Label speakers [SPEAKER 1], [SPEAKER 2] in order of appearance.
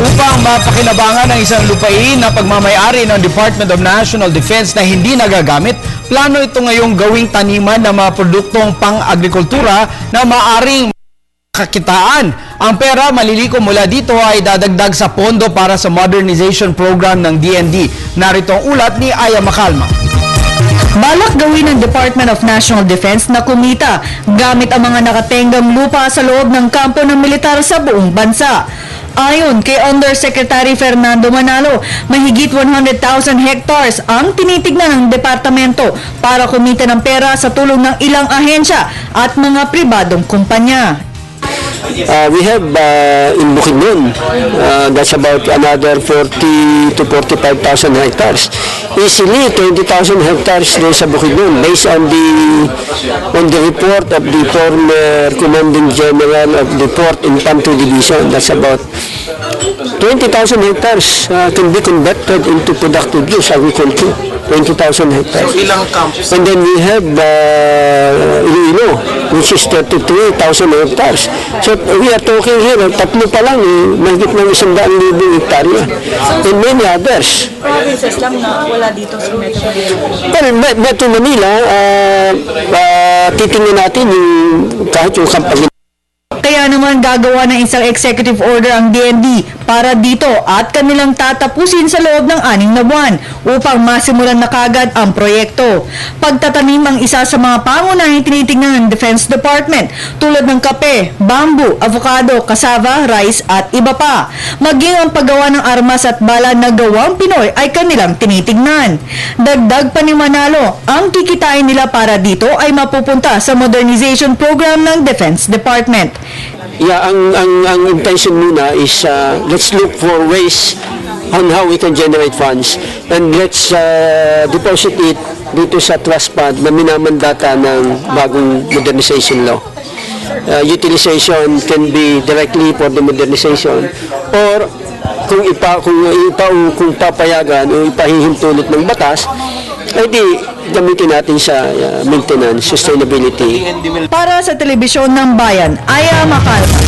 [SPEAKER 1] Upang mapakinabangan ang isang lupain na pagmamayari ng Department of National Defense na hindi nagagamit, plano ito ngayong gawing taniman ng mga produktong pang-agrikultura na maaring kakitaan. Ang pera maliliko mula dito ay dadagdag sa pondo para sa modernization program ng DND. Narito ang ulat ni Aya Macalma.
[SPEAKER 2] Balak gawin ng Department of National Defense na kumita gamit ang mga nakatenggam lupa sa loob ng kampo ng militar sa buong bansa. Ayon kay Undersecretary Fernando Manalo, mahigit 100,000 hectares ang tinitignan ng departamento para kumita ng pera sa tulong ng ilang ahensya at mga pribadong kumpanya.
[SPEAKER 3] We have in Bukidnon, that's about another 40 to 45,000 hectares. Easily 20,000 hectares doon sa Bukidnon based on the report of the former Commanding General of the Port Infantry Division. That's about 20,000 hectares can be converted into productive use agriculture. 20,000 hectares.
[SPEAKER 1] So ilang campus?
[SPEAKER 3] And then we have Iloilo, which is 33,000 hectares. So we are talking here, tatlo pa lang, mahigit ng 100,000 hektarya. And many others.
[SPEAKER 2] Provinces lang na wala dito sa Metro Manila.
[SPEAKER 3] Pero Metro Manila, titingnan natin yung kahit yung kampanya.
[SPEAKER 2] Kaya naman gagawa ng isang executive order ang DND para dito at kanilang tatapusin sa loob ng 6 na buwan upang masimulan na kagad ang proyekto. Pagtatanim ang isa sa mga pangunahing tinitingnan ng Defense Department tulad ng kape, bamboo, avocado, cassava, rice at iba pa. Maging ang paggawa ng armas at bala na gawang Pinoy ay kanilang tinitingnan. Dagdag pa ni Manalo, ang kikitain nila para dito ay mapupunta sa modernization program ng Defense Department.
[SPEAKER 3] Yeah, ang intention muna is let's look for ways on how we can generate funds and let's deposit it dito sa trust fund na minamandata ng bagong modernization law. Utilization can be directly for the modernization or kung papayagan o ipahihintulot ng batas, ay di gamitin natin sa maintenance, sustainability.
[SPEAKER 2] Para sa Telebisyon ng Bayan, Aya Macalma.